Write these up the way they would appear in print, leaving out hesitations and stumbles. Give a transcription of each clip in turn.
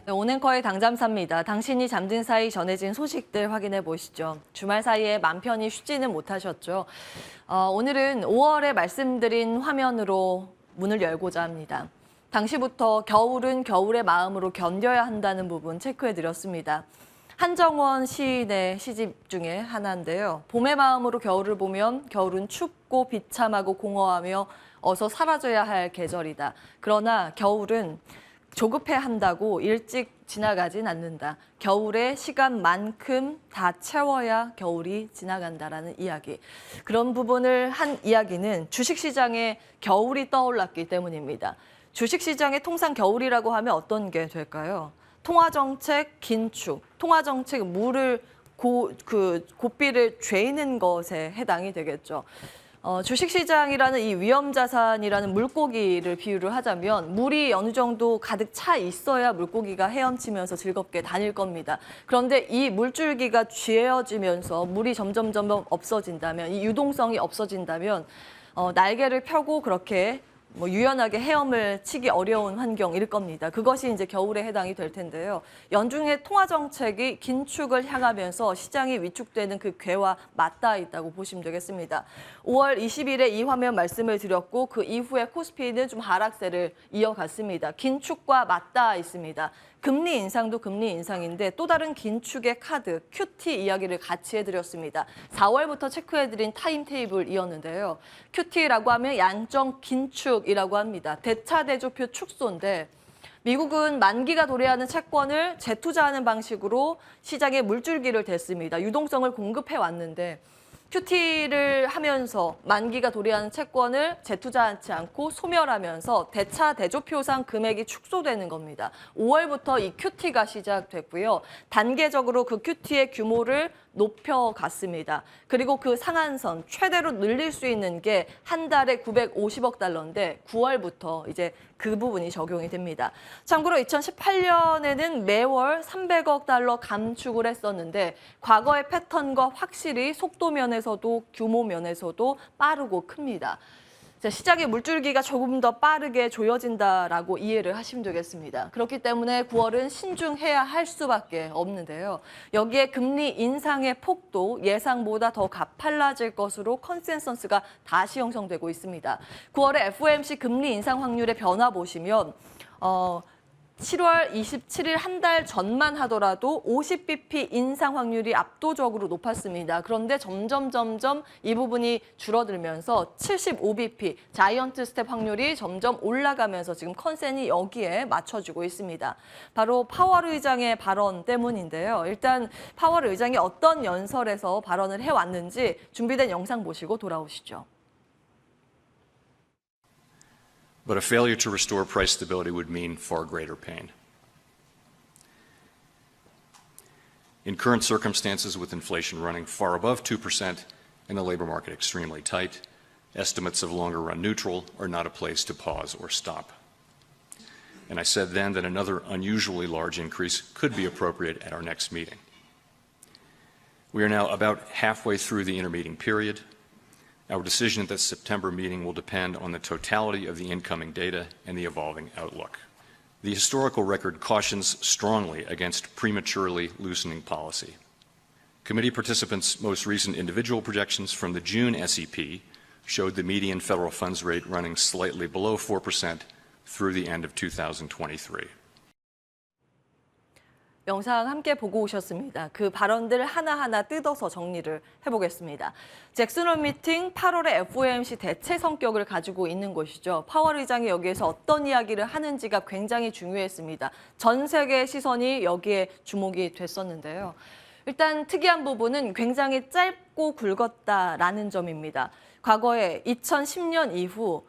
네, 온앵커의 당잠사입니다. 당신이 잠든 사이 전해진 소식들 확인해 보시죠. 주말 사이에 맘 편히 쉬지는 못하셨죠. 오늘은 5월에 말씀드린 화면으로 문을 열고자 합니다. 당시부터 겨울은 겨울의 마음으로 견뎌야 한다는 부분 체크해 드렸습니다. 한정원 시인의 시집 중에 하나인데요. 봄의 마음으로 겨울을 보면 겨울은 춥고 비참하고 공허하며 어서 사라져야 할 계절이다. 그러나 겨울은 조급해한다고 일찍 지나가진 않는다. 겨울의 시간만큼 다 채워야 겨울이 지나간다라는 이야기. 그런 부분을 한 이야기는 주식시장에 겨울이 떠올랐기 때문입니다. 주식시장에 통상 겨울이라고 하면 어떤 게 될까요? 통화정책 긴축, 통화정책 물을 고삐를 죄이는 것에 해당이 되겠죠. 주식시장이라는 이 위험자산이라는 물고기를 비유를 하자면 물이 어느 정도 가득 차 있어야 물고기가 헤엄치면서 즐겁게 다닐 겁니다. 그런데 이 물줄기가 쥐어지면서 물이 점점 없어진다면, 이 유동성이 없어진다면 날개를 펴고 그렇게 유연하게 헤엄을 치기 어려운 환경일 겁니다. 그것이 이제 겨울에 해당이 될 텐데요. 연중의 통화 정책이 긴축을 향하면서 시장이 위축되는 그 궤와 맞닿아 있다고 보시면 되겠습니다. 5월 20일에 이 화면 말씀을 드렸고 그 이후에 코스피는 좀 하락세를 이어갔습니다. 긴축과 맞닿아 있습니다. 금리 인상도 금리 인상인데 또 다른 긴축의 카드, QT 이야기를 같이 해드렸습니다. 4월부터 체크해드린 타임테이블이었는데요. QT라고 하면 양적 긴축이라고 합니다. 대차대조표 축소인데 미국은 만기가 도래하는 채권을 재투자하는 방식으로 시장에 물줄기를 댔습니다. 유동성을 공급해 왔는데 QT를 하면서 만기가 도래하는 채권을 재투자하지 않고 소멸하면서 대차 대조표상 금액이 축소되는 겁니다. 5월부터 이 QT가 시작됐고요. 단계적으로 그 QT의 규모를 높여갔습니다. 그리고 그 상한선 최대로 늘릴 수 있는 게 한 달에 950억 달러인데 9월부터 이제 그 부분이 적용이 됩니다. 참고로 2018년에는 매월 300억 달러 감축을 했었는데 과거의 패턴과 확실히 속도 면에서도 규모 면에서도 빠르고 큽니다. 시장의 물줄기가 조금 더 빠르게 조여진다라고 이해를 하시면 되겠습니다. 그렇기 때문에 9월은 신중해야 할 수밖에 없는데요. 여기에 금리 인상의 폭도 예상보다 더 가팔라질 것으로 컨센서스가 다시 형성되고 있습니다. 9월에 FOMC 금리 인상 확률의 변화 보시면 7월 27일 한 달 전만 하더라도 50bp 인상 확률이 압도적으로 높았습니다. 그런데 점점 이 부분이 줄어들면서 75bp 자이언트 스텝 확률이 점점 올라가면서 지금 컨센이 여기에 맞춰지고 있습니다. 바로 파월 의장의 발언 때문인데요. 일단 파월 의장이 어떤 연설에서 발언을 해왔는지 준비된 영상 보시고 돌아오시죠. But a failure to restore price stability would mean far greater pain. In current circumstances, with inflation running far above 2% and the labor market extremely tight, estimates of longer run neutral are not a place to pause or stop. And I said then that another unusually large increase could be appropriate at our next meeting. We are now about halfway through the intermeeting period. Our decision at the September meeting will depend on the totality of the incoming data and the evolving outlook. The historical record cautions strongly against prematurely loosening policy. Committee participants' most recent individual projections from the June SEP showed the median federal funds rate running slightly below 4% through the end of 2023. 영상 함께 보고 오셨습니다. 그 발언들 하나하나 뜯어서 정리를 해보겠습니다. 잭슨홀 미팅 8월의 FOMC 대체 성격을 가지고 있는 것이죠. 파월 의장이 여기에서 어떤 이야기를 하는지가 굉장히 중요했습니다. 전 세계의 시선이 여기에 주목이 됐었는데요. 일단 특이한 부분은 굉장히 짧고 굵었다라는 점입니다. 과거에 2010년 이후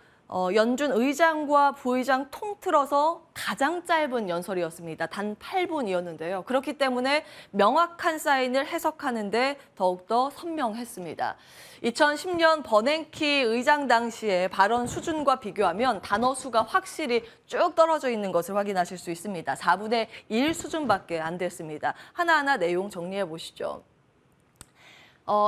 연준 의장과 부의장 통틀어서 가장 짧은 연설이었습니다. 단 8분이었는데요. 그렇기 때문에 명확한 사인을 해석하는데 더욱더 선명했습니다. 2010년 버냉키 의장 당시의 발언 수준과 비교하면 단어 수가 확실히 쭉 떨어져 있는 것을 확인하실 수 있습니다. 4분의 1 수준밖에 안 됐습니다. 하나하나 내용 정리해 보시죠.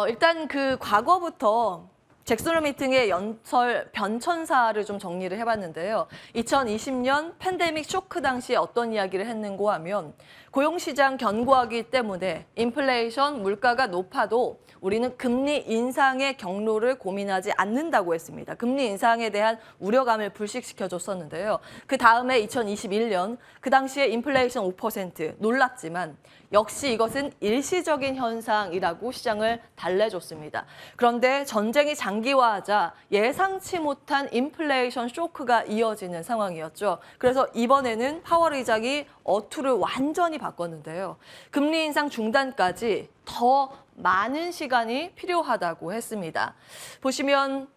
일단 그 과거부터 잭슨 미팅의 연설 변천사를 좀 정리를 해봤는데요. 2020년 팬데믹 쇼크 당시에 어떤 이야기를 했는고 하면 고용시장 견고하기 때문에 인플레이션 물가가 높아도 우리는 금리 인상의 경로를 고민하지 않는다고 했습니다. 금리 인상에 대한 우려감을 불식시켜줬었는데요. 그 다음에 2021년 그 당시에 인플레이션 5% 놀랍지만 역시 이것은 일시적인 현상이라고 시장을 달래줬습니다. 그런데 전쟁이 장기화하자 예상치 못한 인플레이션 쇼크가 이어지는 상황이었죠. 그래서 이번에는 파월 의장이 어투를 완전히 바꿨는데요. 금리 인상 중단까지 더 많은 시간이 필요하다고 했습니다. 보시면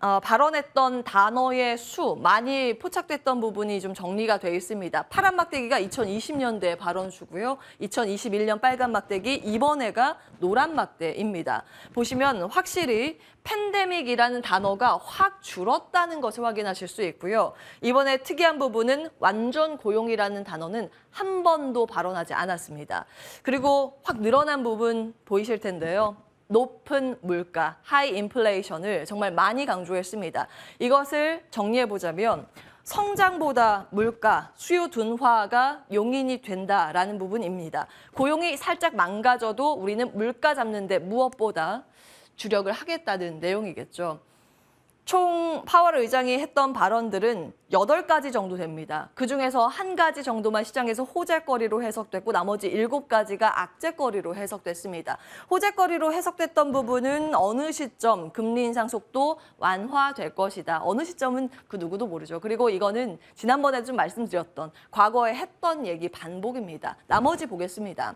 발언했던 단어의 수, 많이 포착됐던 부분이 좀 정리가 되어 있습니다. 파란 막대기가 2020년대 발언 수고요. 2021년 빨간 막대기, 이번에가 노란 막대입니다. 보시면 확실히 팬데믹이라는 단어가 확 줄었다는 것을 확인하실 수 있고요. 이번에 특이한 부분은 완전 고용이라는 단어는 한 번도 발언하지 않았습니다. 그리고 확 늘어난 부분 보이실 텐데요. 높은 물가, 하이 인플레이션을 정말 많이 강조했습니다. 이것을 정리해보자면 성장보다 물가, 수요 둔화가 용인이 된다라는 부분입니다. 고용이 살짝 망가져도 우리는 물가 잡는 데 무엇보다 주력을 하겠다는 내용이겠죠. 총 파월 의장이 했던 발언들은 8가지 정도 됩니다. 그중에서 한 가지 정도만 시장에서 호재거리로 해석됐고 나머지 7가지가 악재거리로 해석됐습니다. 호재거리로 해석됐던 부분은 어느 시점 금리 인상 속도 완화될 것이다. 어느 시점은 그 누구도 모르죠. 그리고 이거는 지난번에 좀 말씀드렸던 과거에 했던 얘기 반복입니다. 나머지 보겠습니다.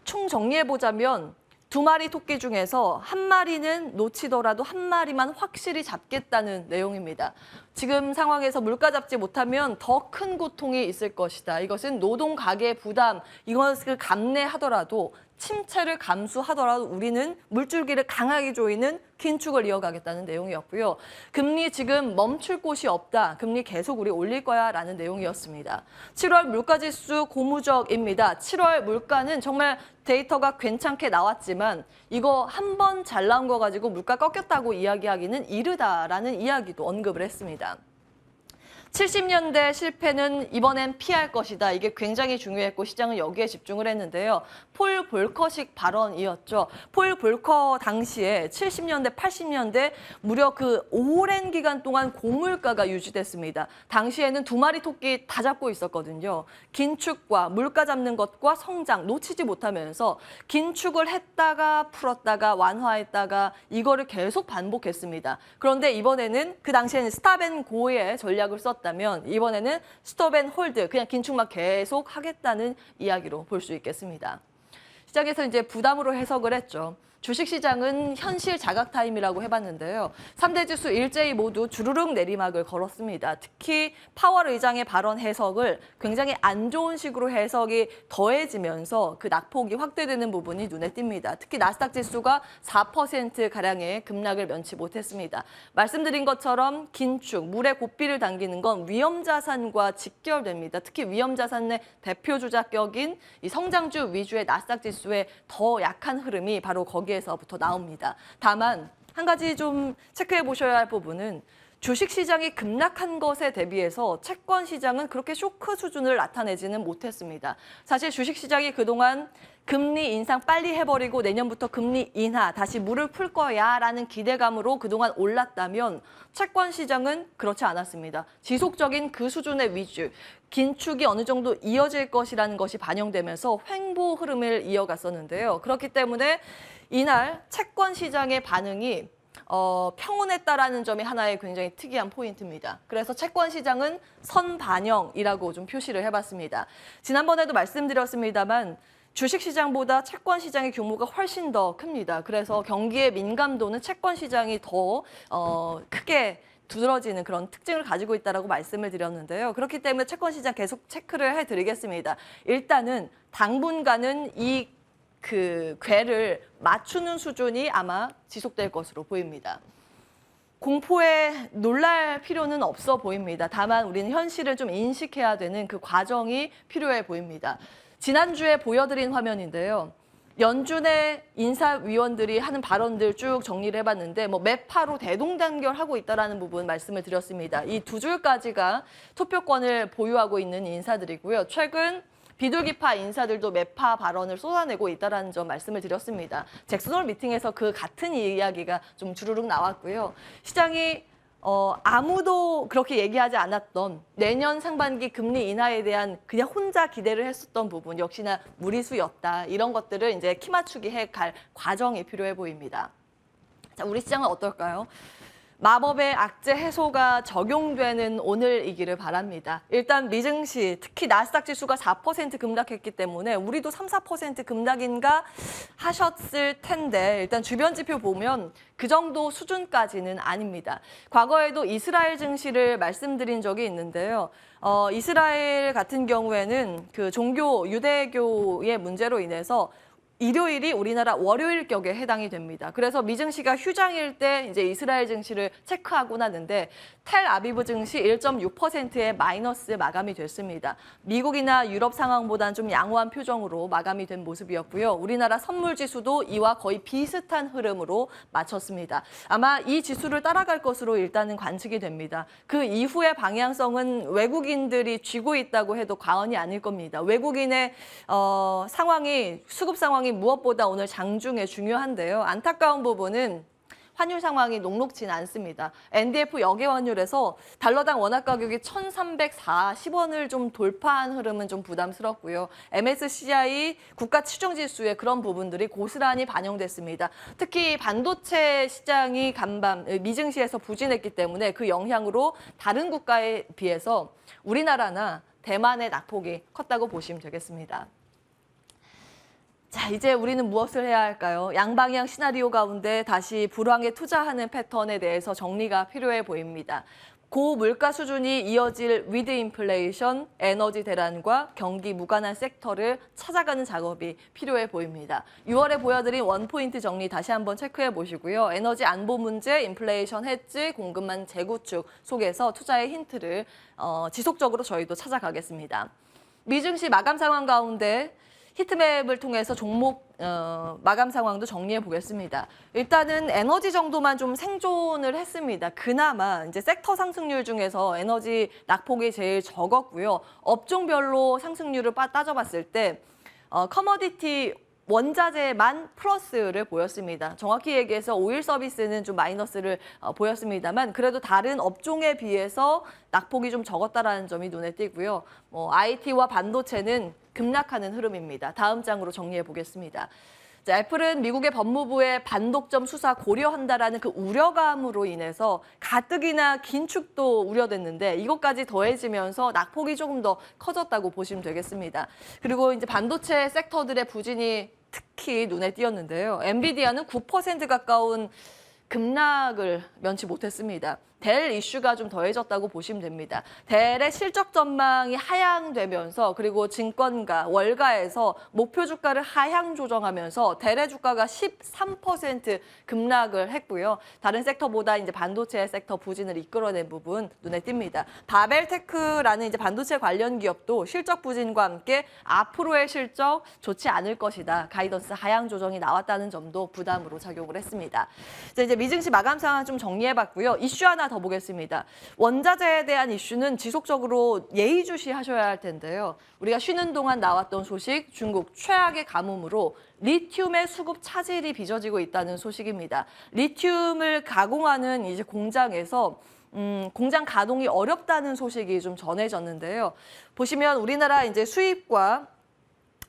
총 정리해보자면 2마리 토끼 중에서 한 마리는 놓치더라도 한 마리만 확실히 잡겠다는 내용입니다. 지금 상황에서 물가 잡지 못하면 더 큰 고통이 있을 것이다. 이것은 노동 가계 부담, 이것을 감내하더라도 침체를 감수하더라도 우리는 물줄기를 강하게 조이는 긴축을 이어가겠다는 내용이었고요. 금리 지금 멈출 곳이 없다. 금리 계속 우리 올릴 거야 라는 내용이었습니다. 7월 물가지수 고무적입니다. 7월 물가는 정말 데이터가 괜찮게 나왔지만 이거 한 번 잘 나온 거 가지고 물가 꺾였다고 이야기하기는 이르다라는 이야기도 언급을 했습니다. 70년대 실패는 이번엔 피할 것이다. 이게 굉장히 중요했고 시장은 여기에 집중을 했는데요. 폴 볼커식 발언이었죠. 폴 볼커 당시에 70년대, 80년대 무려 그 오랜 기간 동안 고물가가 유지됐습니다. 당시에는 2마리 토끼 다 잡고 있었거든요. 긴축과 물가 잡는 것과 성장 놓치지 못하면서 긴축을 했다가 풀었다가 완화했다가 이거를 계속 반복했습니다. 그런데 이번에는 그 당시에는 스탑앤고의 전략을 썼다면 이번에는 스톱앤홀드, 그냥 긴축만 계속 하겠다는 이야기로 볼 수 있겠습니다. 시장에서 이제 부담으로 해석을 했죠. 주식시장은 현실 자각 타임이라고 해봤는데요. 3대 지수 일제히 모두 주르륵 내리막을 걸었습니다. 특히 파월 의장의 발언 해석을 굉장히 안 좋은 식으로 해석이 더해지면서 그 낙폭이 확대되는 부분이 눈에 띕니다. 특히 나스닥 지수가 4%가량의 급락을 면치 못했습니다. 말씀드린 것처럼 긴축, 물의 고삐를 당기는 건 위험자산과 직결됩니다. 특히 위험자산의 대표 조작격인 이 성장주 위주의 나스닥 지수의 더 약한 흐름이 바로 거기에서부터 나옵니다. 다만 한 가지 좀 체크해 보셔야 할 부분은 주식시장이 급락한 것에 대비해서 채권시장은 그렇게 쇼크 수준을 나타내지는 못했습니다. 사실 주식시장이 그동안 금리 인상 빨리 해버리고 내년부터 금리 인하, 다시 물을 풀 거야 라는 기대감으로 그동안 올랐다면 채권시장은 그렇지 않았습니다. 지속적인 그 수준의 위주, 긴축이 어느 정도 이어질 것이라는 것이 반영되면서 횡보 흐름을 이어갔었는데요. 그렇기 때문에 이날 채권시장의 반응이 평온했다라는 점이 하나의 굉장히 특이한 포인트입니다. 그래서 채권 시장은 선반영이라고 좀 표시를 해봤습니다. 지난번에도 말씀드렸습니다만 주식 시장보다 채권 시장의 규모가 훨씬 더 큽니다. 그래서 경기의 민감도는 채권 시장이 더 크게 두드러지는 그런 특징을 가지고 있다라고 말씀을 드렸는데요. 그렇기 때문에 채권 시장 계속 체크를 해드리겠습니다. 일단은 당분간은 이 궤를 맞추는 수준이 아마 지속될 것으로 보입니다. 공포에 놀랄 필요는 없어 보입니다. 다만 우리는 현실을 좀 인식해야 되는 그 과정이 필요해 보입니다. 지난주에 보여드린 화면인데요. 연준의 인사위원들이 하는 발언들 쭉 정리를 해봤는데 뭐 매파로 대동단결하고 있다라는 부분 말씀을 드렸습니다. 이 두 줄까지가 투표권을 보유하고 있는 인사들이고요. 최근 비둘기파 인사들도 매파 발언을 쏟아내고 있다는 점 말씀을 드렸습니다. 잭슨홀 미팅에서 그 같은 이야기가 좀 주르륵 나왔고요. 시장이 아무도 그렇게 얘기하지 않았던 내년 상반기 금리 인하에 대한 그냥 혼자 기대를 했었던 부분 역시나 무리수였다. 이런 것들을 이제 키 맞추기 해갈 과정이 필요해 보입니다. 자, 우리 시장은 어떨까요? 마법의 악재 해소가 적용되는 오늘이기를 바랍니다. 일단 미증시, 특히 나스닥 지수가 4% 급락했기 때문에 우리도 3, 4% 급락인가 하셨을 텐데 일단 주변 지표 보면 그 정도 수준까지는 아닙니다. 과거에도 이스라엘 증시를 말씀드린 적이 있는데요. 이스라엘 같은 경우에는 그 종교, 유대교의 문제로 인해서 일요일이 우리나라 월요일 격에 해당이 됩니다. 그래서 미증시가 휴장일 때 이제 이스라엘 증시를 체크하고 나는데 텔아비브 증시 1.6%의 마이너스 마감이 됐습니다. 미국이나 유럽 상황보다는 좀 양호한 표정으로 마감이 된 모습이었고요. 우리나라 선물 지수도 이와 거의 비슷한 흐름으로 마쳤습니다. 아마 이 지수를 따라갈 것으로 일단은 관측이 됩니다. 그 이후의 방향성은 외국인들이 쥐고 있다고 해도 과언이 아닐 겁니다. 외국인의 상황이 수급 상황이 무엇보다 오늘 장중에 중요한데요. 안타까운 부분은 환율 상황이 녹록지는 않습니다. NDF 역외 환율에서 달러당 원화 가격이 1,340원을 좀 돌파한 흐름은 좀 부담스럽고요. MSCI 국가 추정 지수의 그런 부분들이 고스란히 반영됐습니다. 특히 반도체 시장이 미증시에서 부진했기 때문에 그 영향으로 다른 국가에 비해서 우리나라나 대만의 낙폭이 컸다고 보시면 되겠습니다. 자, 이제 우리는 무엇을 해야 할까요? 양방향 시나리오 가운데 다시 불황에 투자하는 패턴에 대해서 정리가 필요해 보입니다. 고물가 수준이 이어질 위드 인플레이션, 에너지 대란과 경기 무관한 섹터를 찾아가는 작업이 필요해 보입니다. 6월에 보여드린 원포인트 정리 다시 한번 체크해 보시고요. 에너지 안보 문제, 인플레이션 해지, 공급망 재구축 속에서 투자의 힌트를 지속적으로 저희도 찾아가겠습니다. 미증시 마감 상황 가운데 히트맵을 통해서 종목 마감 상황도 정리해 보겠습니다. 일단은 에너지 정도만 좀 생존을 했습니다. 그나마 이제 섹터 상승률 중에서 에너지 낙폭이 제일 적었고요. 업종별로 상승률을 따져봤을 때 커머디티 원자재만 플러스를 보였습니다. 정확히 얘기해서 오일 서비스는 좀 마이너스를 보였습니다만 그래도 다른 업종에 비해서 낙폭이 좀 적었다라는 점이 눈에 띄고요. IT와 반도체는 급락하는 흐름입니다. 다음 장으로 정리해 보겠습니다. 자, 애플은 미국의 법무부의 반독점 수사 고려한다라는 그 우려감으로 인해서 가뜩이나 긴축도 우려됐는데 이것까지 더해지면서 낙폭이 조금 더 커졌다고 보시면 되겠습니다. 그리고 이제 반도체 섹터들의 부진이 특히 눈에 띄었는데요. 엔비디아는 9% 가까운 급락을 면치 못했습니다. 델 이슈가 좀 더해졌다고 보시면 됩니다. 델의 실적 전망이 하향되면서 그리고 증권가, 월가에서 목표 주가를 하향 조정하면서 델의 주가가 13% 급락을 했고요. 다른 섹터보다 이제 반도체 섹터 부진을 이끌어낸 부분 눈에 띕니다. 바벨테크라는 이제 반도체 관련 기업도 실적 부진과 함께 앞으로의 실적 좋지 않을 것이다. 가이던스 하향 조정이 나왔다는 점도 부담으로 작용을 했습니다. 자, 이제 미증시 마감 상황 좀 정리해봤고요. 이슈 하나 더 보겠습니다. 원자재에 대한 이슈는 지속적으로 예의주시하셔야 할 텐데요. 우리가 쉬는 동안 나왔던 소식, 중국 최악의 가뭄으로 리튬의 수급 차질이 빚어지고 있다는 소식입니다. 리튬을 가공하는 이제 공장에서 공장 가동이 어렵다는 소식이 좀 전해졌는데요. 보시면 우리나라 이제 수입과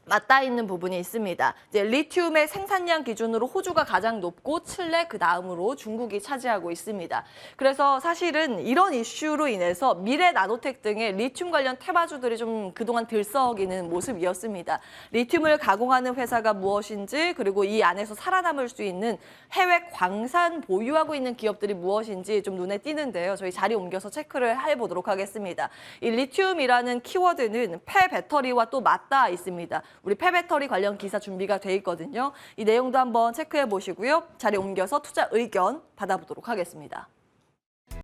맞닿아 있는 부분이 있습니다. 이제 리튬의 생산량 기준으로 호주가 가장 높고 칠레 그 다음으로 중국이 차지하고 있습니다. 그래서 사실은 이런 이슈로 인해서 미래 나노텍 등의 리튬 관련 테마주들이 좀 그동안 들썩이는 모습이었습니다. 리튬을 가공하는 회사가 무엇인지 그리고 이 안에서 살아남을 수 있는 해외 광산 보유하고 있는 기업들이 무엇인지 좀 눈에 띄는데요. 저희 자리 옮겨서 체크를 해보도록 하겠습니다. 이 리튬이라는 키워드는 폐배터리와 또 맞닿아 있습니다. 우리 폐배터리 관련 기사 준비가 돼 있거든요. 이 내용도 한번 체크해 보시고요. 자리 옮겨서 투자 의견 받아보도록 하겠습니다.